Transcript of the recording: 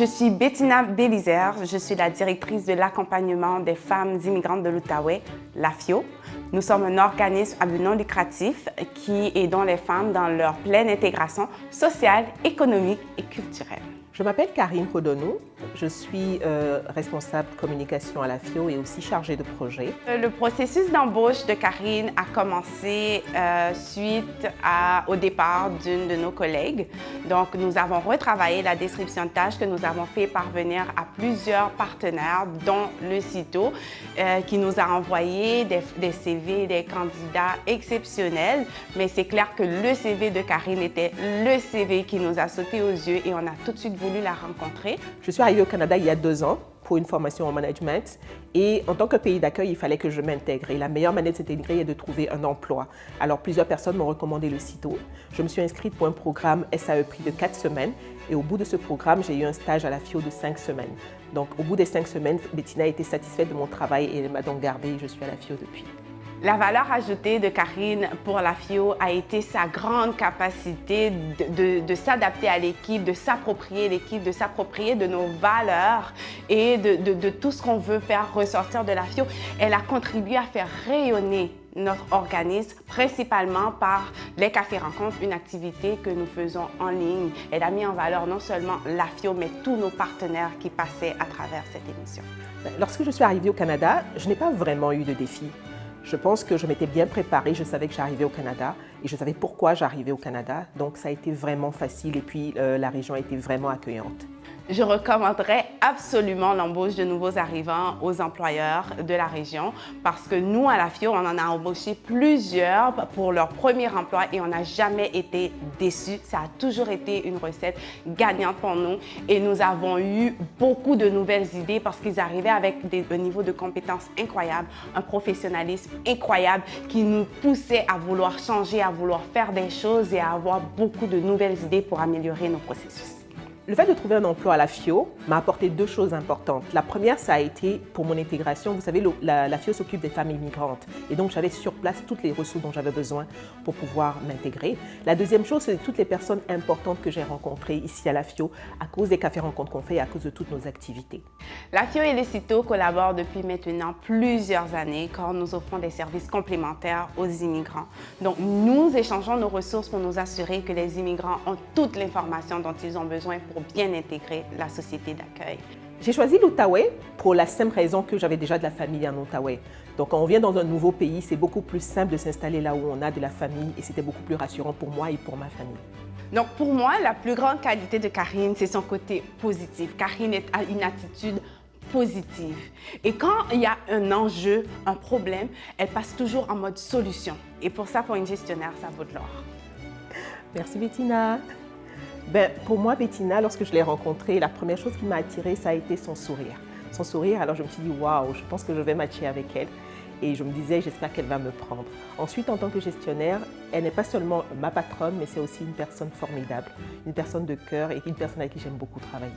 Je suis Bettina Bélisère, je suis la directrice de l'accompagnement des femmes immigrantes de l'Outaouais, l'AFIO. Nous sommes un organisme à but non lucratif qui aidons les femmes dans leur pleine intégration sociale, économique et culturelle. Je m'appelle Karine Kodonou, je suis responsable communication à l'AFIO et aussi chargée de projet. Le processus d'embauche de Karine a commencé suite au départ d'une de nos collègues. Donc, nous avons retravaillé la description de tâches que nous avons fait parvenir à plusieurs partenaires, dont le CITO, qui nous a envoyé des CV, des candidats exceptionnels. Mais c'est clair que le CV de Karine était le CV qui nous a sauté aux yeux et on a tout de suite voulu la rencontrer. Je suis arrivée au Canada il y a 2 ans pour une formation en management et en tant que pays d'accueil, il fallait que je m'intègre. Et la meilleure manière de s'intégrer est de trouver un emploi. Alors plusieurs personnes m'ont recommandé le CITO. Je me suis inscrite pour un programme SAE-Prix de 4 semaines et au bout de ce programme, j'ai eu un stage à la FIO de 5 semaines. Donc au bout des 5 semaines, Bettina a été satisfaite de mon travail et elle m'a donc gardée et je suis à la FIO depuis. La valeur ajoutée de Karine pour la FIO a été sa grande capacité de s'adapter à l'équipe, de s'approprier l'équipe, de s'approprier de nos valeurs et de tout ce qu'on veut faire ressortir de la FIO. Elle a contribué à faire rayonner notre organisme, principalement par les cafés-rencontres, une activité que nous faisons en ligne. Elle a mis en valeur non seulement la FIO, mais tous nos partenaires qui passaient à travers cette émission. Lorsque je suis arrivée au Canada, je n'ai pas vraiment eu de défi. Je pense que je m'étais bien préparée, je savais que j'arrivais au Canada et je savais pourquoi j'arrivais au Canada. Donc ça a été vraiment facile et puis la région a été vraiment accueillante. Je recommanderais absolument l'embauche de nouveaux arrivants aux employeurs de la région parce que nous, à la FIO, on en a embauché plusieurs pour leur premier emploi et on n'a jamais été déçus. Ça a toujours été une recette gagnante pour nous et nous avons eu beaucoup de nouvelles idées parce qu'ils arrivaient avec un niveau de compétences incroyable, un professionnalisme incroyable qui nous poussait à vouloir changer, à vouloir faire des choses et à avoir beaucoup de nouvelles idées pour améliorer nos processus. Le fait de trouver un emploi à la FIO m'a apporté 2 choses importantes. La première, ça a été pour mon intégration. Vous savez, la FIO s'occupe des femmes immigrantes et donc j'avais sur place toutes les ressources dont j'avais besoin pour pouvoir m'intégrer. La deuxième chose, c'est toutes les personnes importantes que j'ai rencontrées ici à la FIO à cause des cafés-rencontres qu'on fait et à cause de toutes nos activités. La FIO et le CITO collaborent depuis maintenant plusieurs années quand nous offrons des services complémentaires aux immigrants. Donc, nous échangeons nos ressources pour nous assurer que les immigrants ont toute l'information dont ils ont besoin pour bien intégrer la société d'accueil. J'ai choisi l'Outaouais pour la simple raison que j'avais déjà de la famille en Outaouais. Donc quand on vient dans un nouveau pays, c'est beaucoup plus simple de s'installer là où on a de la famille et c'était beaucoup plus rassurant pour moi et pour ma famille. Donc pour moi, la plus grande qualité de Karine, c'est son côté positif. Karine a une attitude positive. Et quand il y a un enjeu, un problème, elle passe toujours en mode solution. Et pour ça, pour une gestionnaire, ça vaut de l'or. Merci Bettina. Pour moi, Bettina, lorsque je l'ai rencontrée, la première chose qui m'a attirée, ça a été son sourire. Son sourire, alors je me suis dit, waouh, je pense que je vais matcher avec elle. Et je me disais, j'espère qu'elle va me prendre. Ensuite, en tant que gestionnaire, elle n'est pas seulement ma patronne, mais c'est aussi une personne formidable, une personne de cœur et une personne avec qui j'aime beaucoup travailler.